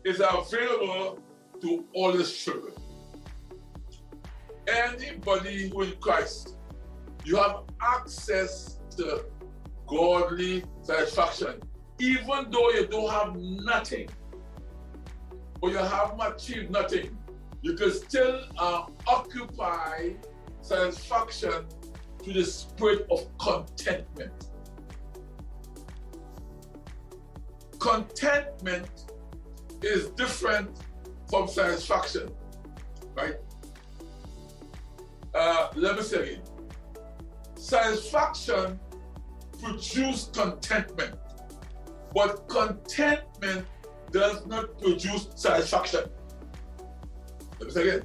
is available to all his children. Anybody who in Christ, you have access to godly satisfaction, even though you don't have nothing, or you haven't achieved nothing, you can still occupy satisfaction to the spirit of contentment. Contentment is different from satisfaction, right? Let me say it. Satisfaction produces contentment, but contentment does not produce satisfaction. Let me say again.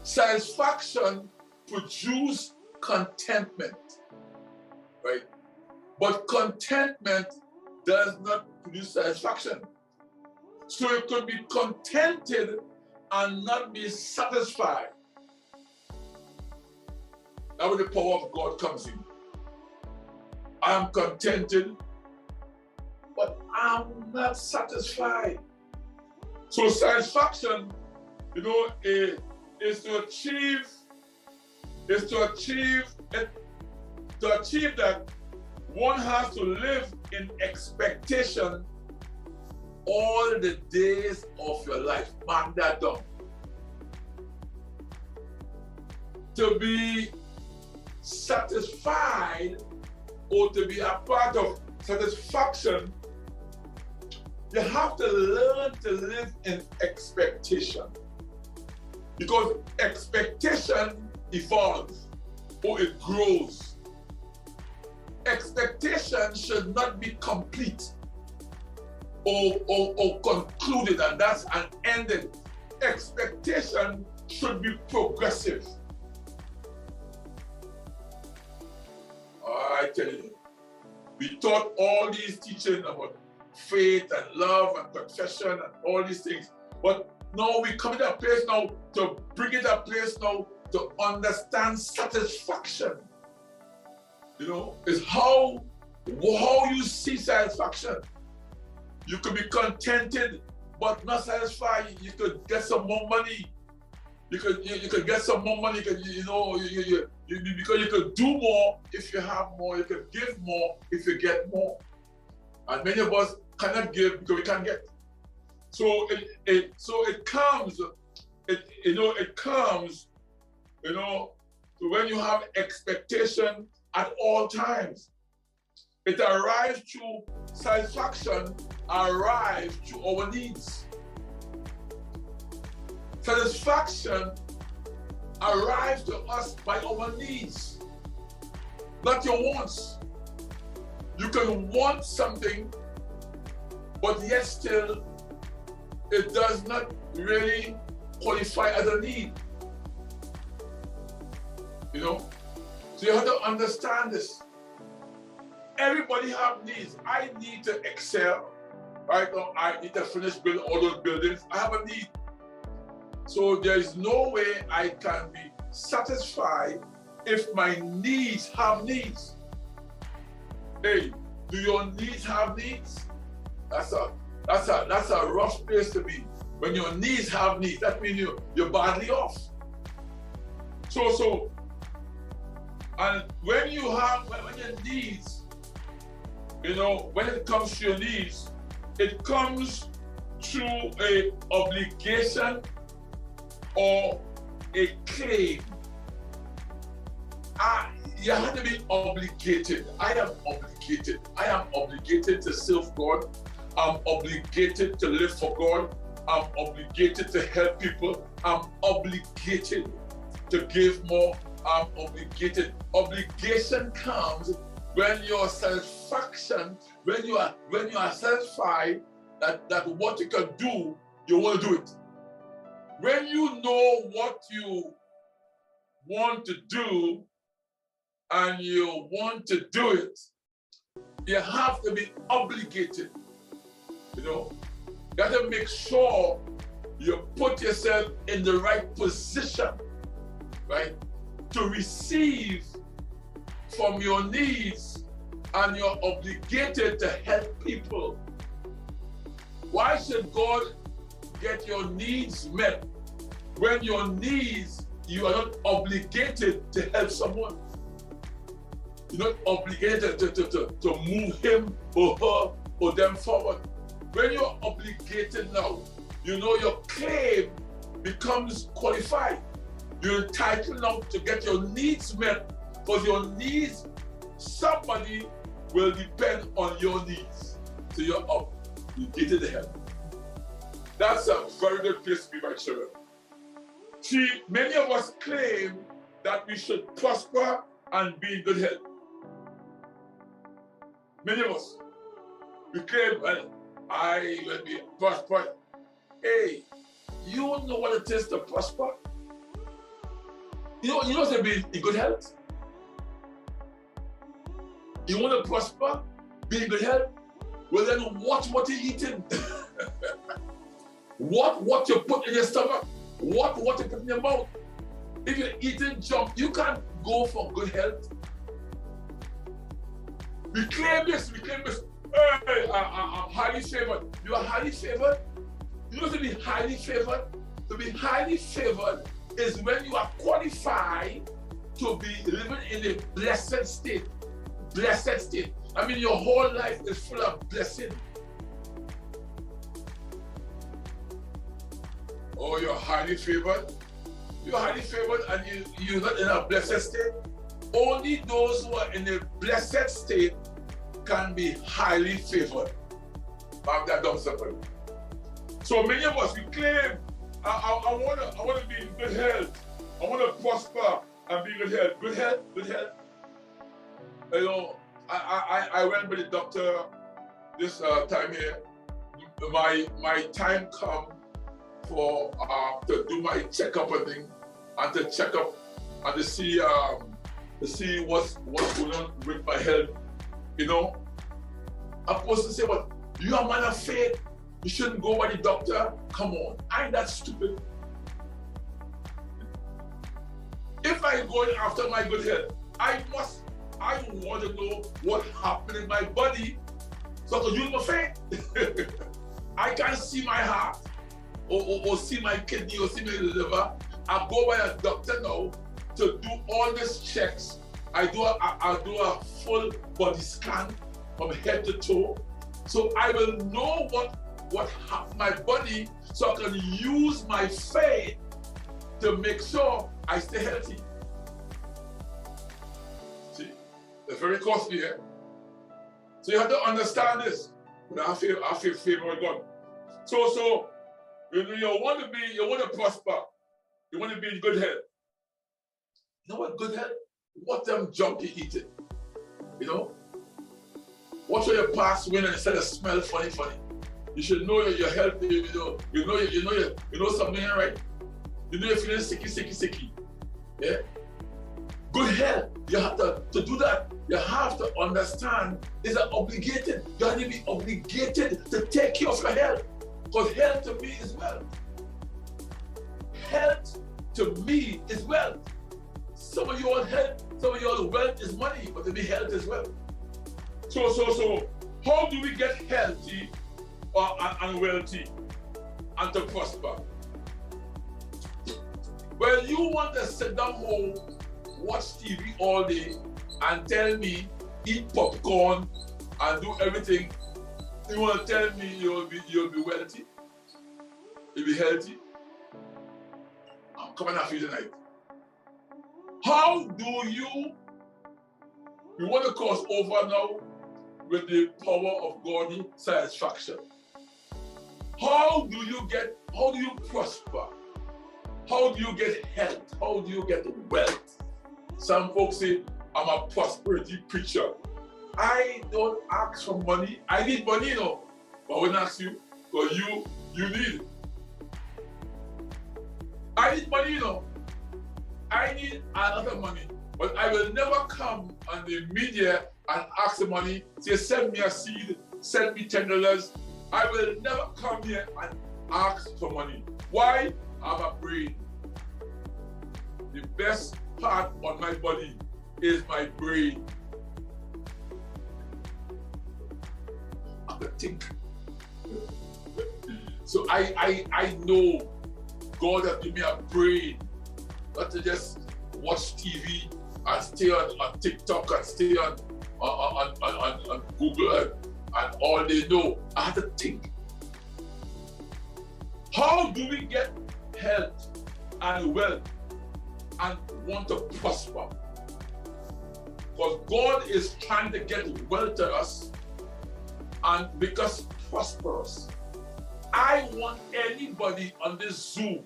Satisfaction produces contentment, right? But contentment does not produce satisfaction. So you could be contented and not be satisfied. That's where the power of God comes in. I am contented, but I'm not satisfied. So satisfaction, is to achieve that one has to live in expectation all the days of your life. Mark that down. To be satisfied or to be a part of satisfaction, you have to learn to live in expectation. Because expectation evolves or it grows. Expectation should not be complete or concluded, and that's an ended. Expectation should be progressive. I tell you, we taught all these teachings about faith and love and confession and all these things, but now we come to a place now to bring it a place now to understand satisfaction. Is how you see satisfaction. You could be contented but not satisfied. You could get some more money. You could get some more money. Because you could do more if you have more. You could give more if you get more. And many of us cannot give because we can't get. So it comes. So when you have expectation at all times, it arrives through satisfaction, arrives through our needs. Satisfaction arrives to us by our needs, not your wants. You can want something, but yet still it does not really qualify as a need. So you have to understand this. Everybody have needs. I need to excel. Right now, I need to finish building all those buildings. I have a need. So there is no way I can be satisfied if my needs have needs. Hey, do your needs have needs? That's a rough place to be. When your needs have needs, that means you're badly off. So, and when your needs, when it comes to your needs, it comes through an obligation or a claim. You have to be obligated. I am obligated. I am obligated to serve God. I'm obligated to live for God. I'm obligated to help people. I'm obligated to give more. I'm obligated. Obligation comes when your satisfaction, when you are satisfied that what you can do, you want to do it. When you know what you want to do and you want to do it, you have to be obligated. You have to make sure you put yourself in the right position, right, to receive from your needs, and you're obligated to help people. Why should God get your needs met when your needs, you are not obligated to help someone? You're not obligated to move him or her or them forward. When you're obligated now, you know your claim becomes qualified. You're entitled now to get your needs met. For your needs, somebody will depend on your needs. So you're obligated to help. That's a very good place to be, my children. See, many of us claim that we should prosper and be in good health. Many of us, we claim, well, I will be prosperous. Hey, you know what it is to prosper? You know to be in good health? You want to prosper, be in good health? Well, then watch what you're eating. What you put in your stomach. What you put in your mouth. If you're eating junk, you can't go for good health. We claim this. Hey, I'm highly favored. You are highly favored? You know to be highly favored? To be highly favored is when you are qualified to be living in a blessed state. Blessed state. I mean, your whole life is full of blessing. Oh, you're highly favored? You're highly favored and you're not in a blessed state? Only those who are in a blessed state can be highly favored. Mark that down separately. So many of us, we claim, I want to be in good health. I want to prosper and be in good health. Good health, good health. You know, I went with the doctor this time here. My time come for to do my checkup and thing, and to check up and to see what's going on with my health. You know, I'm supposed to say, "Well, you are a man of faith. You shouldn't go by the doctor." Come on, I ain't that stupid. If I'm going after my good health, I want to know what happened in my body so I can use my faith. I can't see my heart or see my kidney or see my liver. I go by a doctor now to do all these checks. I do a full body scan from head to toe, so I will know what happened my body, so I can use my faith to make sure I stay healthy. See, it's very costly, eh? So you have to understand this. But I feel favor with God. So you want to prosper. You want to be in good health. You know what good health? What them junk you eating? You know? Watch where your past win and instead of smell funny. You should know you're healthy. You know something ain't right. You know you're feeling sicky. Yeah? Good health. You have to do that. You have to understand is obligated. You have to be obligated to take care of your health. Because health to me is wealth. Health to me is wealth. Some of your health, some of your wealth is money, but to me health is wealth. So how do we get healthy and wealthy and to prosper? Well, you want to sit down home, watch TV all day, and tell me eat popcorn and do everything. You want to tell me you'll be wealthy? You'll be healthy? I'm coming after you tonight. How do you want to cross over now with the power of godly satisfaction? How do you prosper? How do you get health? How do you get wealth? Some folks say, I'm a prosperity preacher. I don't ask for money. I need money, you know. But I wouldn't ask you, because you need it. I need money, you know. I need a lot of money. But I will never come on the media and ask for money. Say, send me a seed, send me $10. I will never come here and ask for money. Why? I have a brain. The best part on my body is my brain. I can think. So I know God has given me a brain, not to just watch TV and stay on TikTok and stay on Google and all they know. I have to think. How do we get health and wealth and want to prosper? Because God is trying to get wealth to us and make us prosperous. I want anybody on this Zoom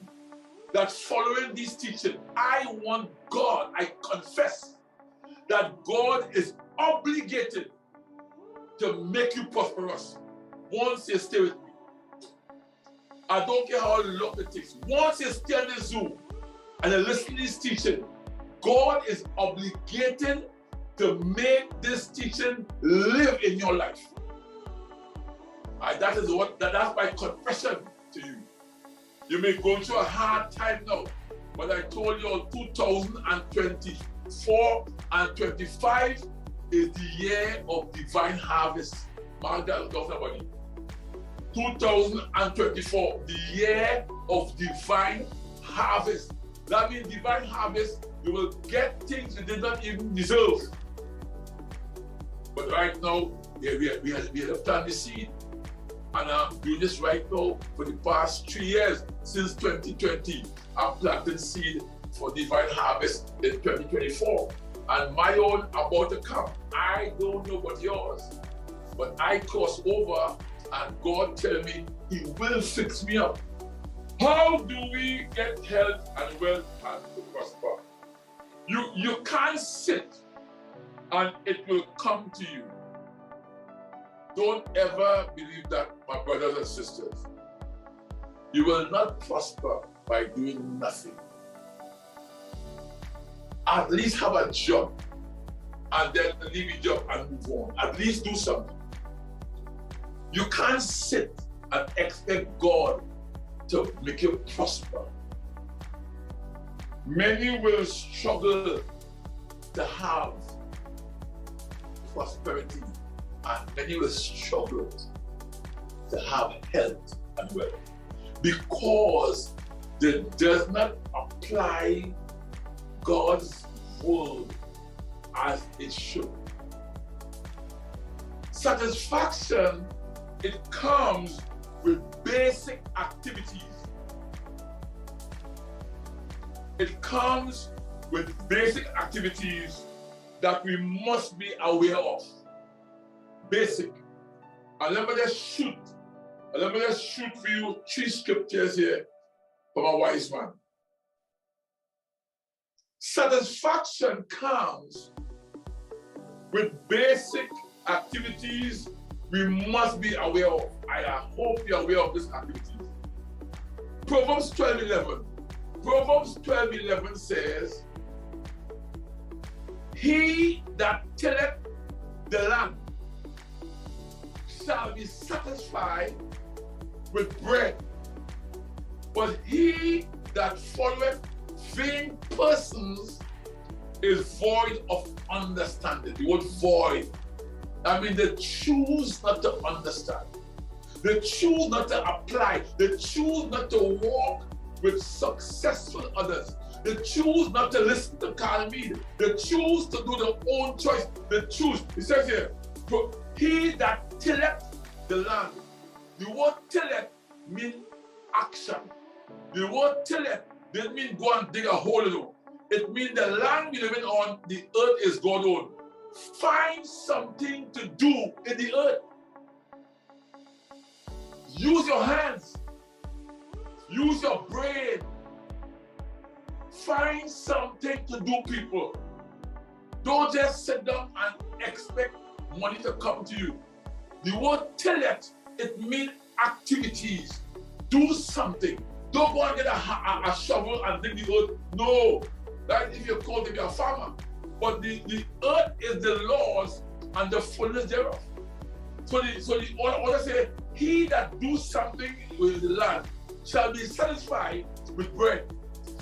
that's following this teaching, I want God, I confess that God is obligated to make you prosperous once you stay with me. I don't care how long it takes. Once you stay on this Zoom and you listen to this teaching, God is obligated to make this teaching live in your life. That's my confession to you. You may go through a hard time now, but I told you 2024 and 25 is the year of divine harvest. Mark that down, somebody. 2024, the year of divine harvest. That means divine harvest, you will get things you did not even deserve. But right now, we have planted the seed. And I'm doing this right now for the past 3 years, since 2020. I'm planting seed for divine harvest in 2024. And my own about to come. I don't know about yours, but I cross over and God tell me He will fix me up. How do we get health and wealth and to prosper? You can't sit and it will come to you. Don't ever believe that, my brothers and sisters. You will not prosper by doing nothing. At least have a job and then leave your job and move on. At least do something. You can't sit and expect God to make you prosper. Many will struggle to have prosperity, and many will struggle to have health and wealth because they does not apply God's word as it should. Satisfaction, it comes with basic activities. It comes with basic activities that we must be aware of. Basic. And let me just shoot for you 3 scriptures here from a wise man. Satisfaction comes with basic activities we must be aware of. I hope you're aware of these activities. Proverbs 12:11. Proverbs 12:11 says, "He that tilleth the land shall be satisfied with bread, but he that followeth vain persons is void of understanding." The word void. I mean, they choose not to understand. They choose not to apply. They choose not to walk with successful others. They choose not to listen to Carl Meade. They choose to do their own choice. They choose. It says here, "He that tilleth the land." The word tilleth means action. The word tilleth doesn't mean go and dig a hole. It means the land we living on, the earth is God's own. Find something to do in the earth. Use your hands. Use your brain. Find something to do, people. Don't just sit down and expect money to come to you. The word tilleth, it means activities. Do something. Don't go and get a shovel and dig the earth. No. Like if you're called to be a farmer. But the earth is the Lord's and the fullness thereof. So the order say, "He that do something with the land shall be satisfied with bread."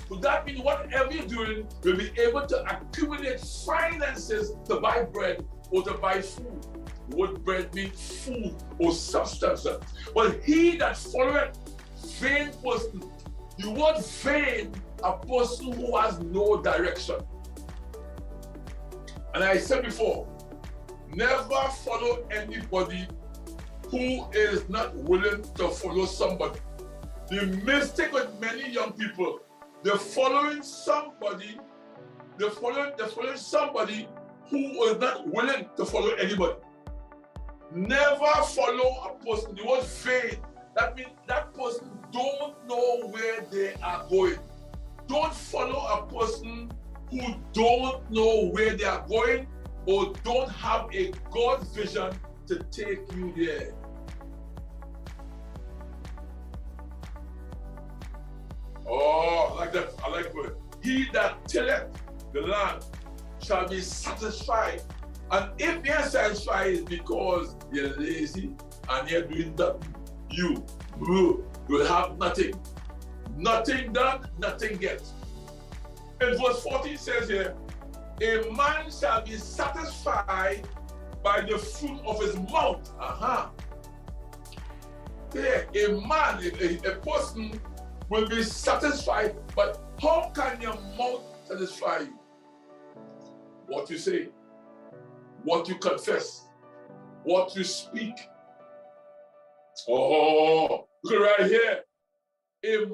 So that means whatever you're doing, you'll be able to accumulate finances to buy bread or to buy food. The word bread means food or substance. But he that followeth Vain person. The word vain, a person who has no direction. And I said before, never follow anybody who is not willing to follow somebody. The mistake with many young people, they're following somebody who is not willing to follow anybody. Never follow a person. The word vain, that means that person don't know where they are going. Don't follow a person who don't know where they are going or don't have a God vision to take you there. Oh, I like that. I like that. He that tilleth the land shall be satisfied. And if you're satisfied, it's because you're lazy and you're doing nothing. You will have nothing. Nothing done, nothing get. In verse 14 says here, a man shall be satisfied by the fruit of his mouth. Yeah, a man, a person will be satisfied, but how can your mouth satisfy you? What you say, what you confess, what you speak. Oh, look right here. A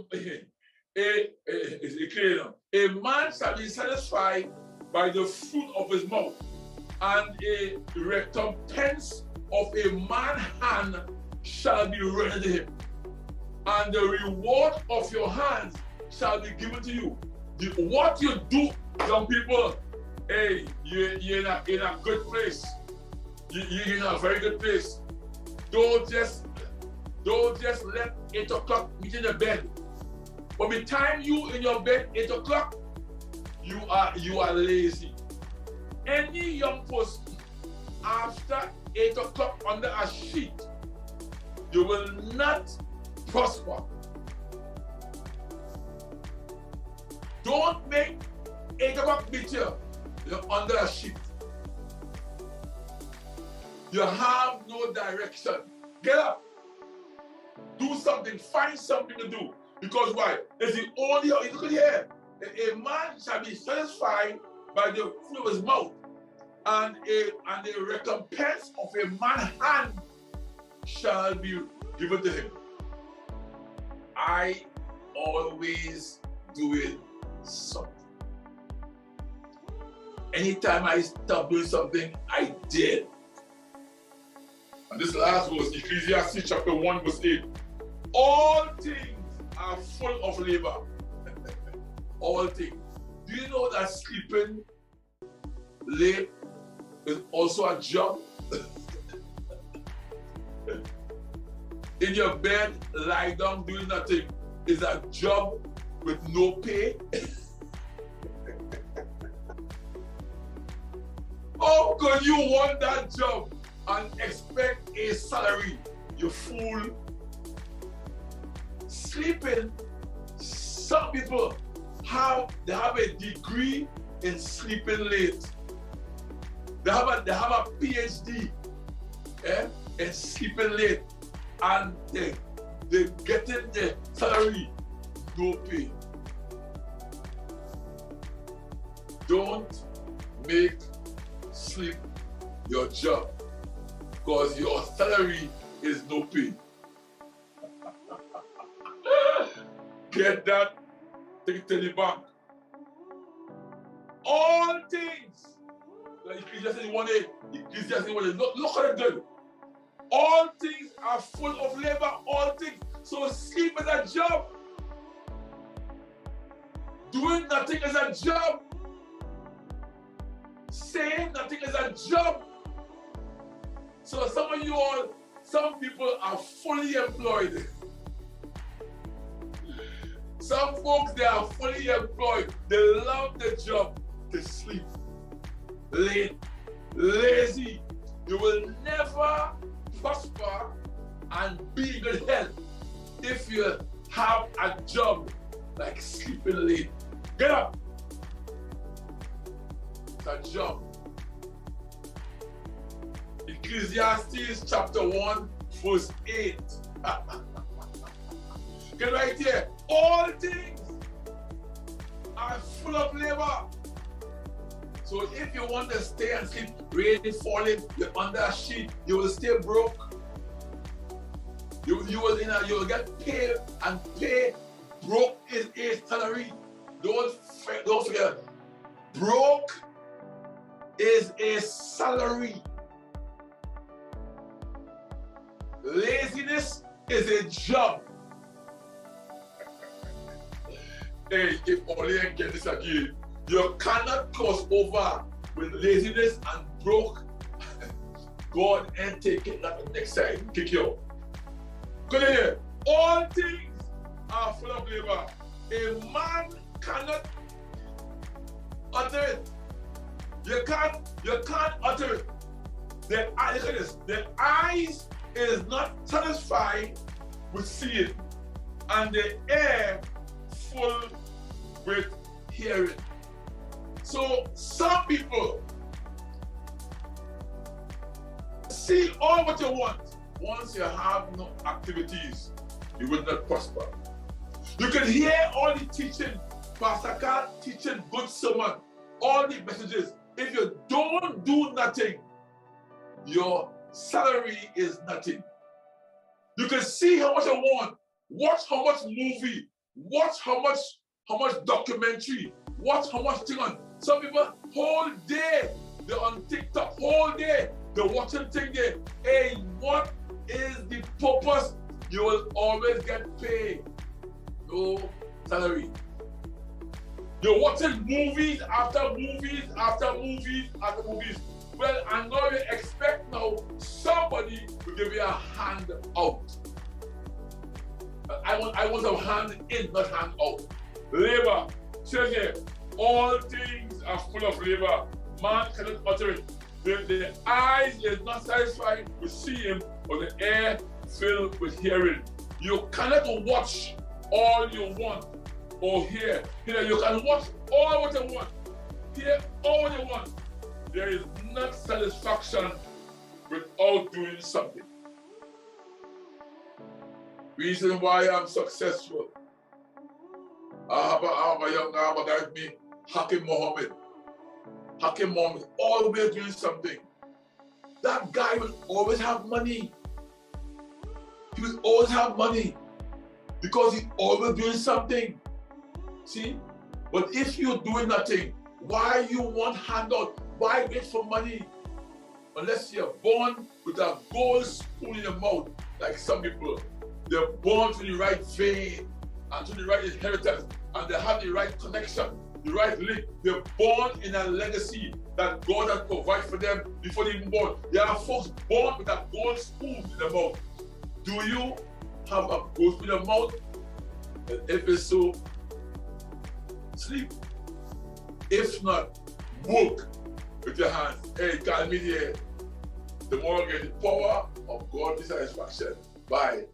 man shall be satisfied by the fruit of his mouth, and a recompense of a man's hand shall be rendered to him, and the reward of your hands shall be given to you. What you do, young people, hey, you're in a good place. You're in a very good place. Don't just let 8 o'clock meet in the bed. By the time you in your bed 8 o'clock, you are lazy. Any young person after 8 o'clock under a sheet, you will not prosper. Don't make 8 o'clock beat you. You're under a sheet. You have no direction. Get up. Do something. Find something to do. Because why? It's the only, look at here. A man shall be satisfied by the fruit of his mouth, and a recompense of a man's hand shall be given to him. I always doing something. Anytime I stop doing something, I did. And this last verse, Ecclesiastes chapter 1 verse 8. All things are full of labor. All things. Do you know that sleeping late is also a job? In your bed, lie down doing nothing is a job with no pay. How could you want that job and expect a salary? You fool. Sleeping, some people have a degree in sleeping late. They have a PhD in sleeping late, and they getting the salary, no pay. Don't make sleep your job, because your salary is no pay. Get that, take it to the bank. All things, like Ecclesiastes 1:8, look at it good. All things are full of labor, all things. So sleep is a job. Doing nothing is a job. Saying nothing is a job. So some people are fully employed. Some folks, they are fully employed. They love the job. They sleep late, lazy. You will never prosper and be in good health if you have a job like sleeping late. Get up. It's a job. Ecclesiastes chapter 1 verse 8. Get right here. All things are full of labor. So if you want to stay and sleep, rain falling, you're under a sheet, you will stay broke. You will get paid, and pay. Broke is a salary. Don't forget. Broke is a salary. Laziness is a job. Hey, if only I get this again. You cannot cross over with laziness and broke. God ain't taking that next time. Kick you out. Go here. All things are full of labor. A man cannot utter it. You can't utter it. Look at this. The eyes is not satisfied with seeing, and the air full with hearing. So some people see all what you want. Once you have no activities, you will not prosper. You can hear all the teaching, Pastor Carl teaching good sermon, all the messages. If you don't do nothing, your salary is nothing. You can see how much you want, watch how much movie, watch how much documentary, watch how much thing on. Some people whole day they're on TikTok, whole day they're watching thing there. Hey, what is the purpose? You will always get paid. No salary. You're watching movies after movies after movies after movies. Well, I know you expect now somebody to give you a hand out. I want a hand in, not hand out. Labor. Says here, all things are full of labor. Man cannot utter it. The eyes is not satisfied with seeing, or the air filled with hearing. You cannot watch all you want or hear. You can watch all what you want, hear all you want. There is not satisfaction without doing something. Reason why I'm successful. I have a young guy with me, Hakim Mohammed, always doing something. That guy will always have money. He will always have money because he's always doing something. See? But if you're doing nothing, why you want handout? Why wait for money? Unless you're born with a gold spoon in your mouth, like some people. They're born to the right vein and to the right inheritance, and they have the right connection, the right link. They're born in a legacy that God has provided for them before they even born. There are folks born with a gold spoon in their mouth. Do you have a gold spoon in your mouth? And if it's so, sleep. If not, work with your hands. Hey, Carl Meade here. The more you get the power of God's satisfaction. Bye.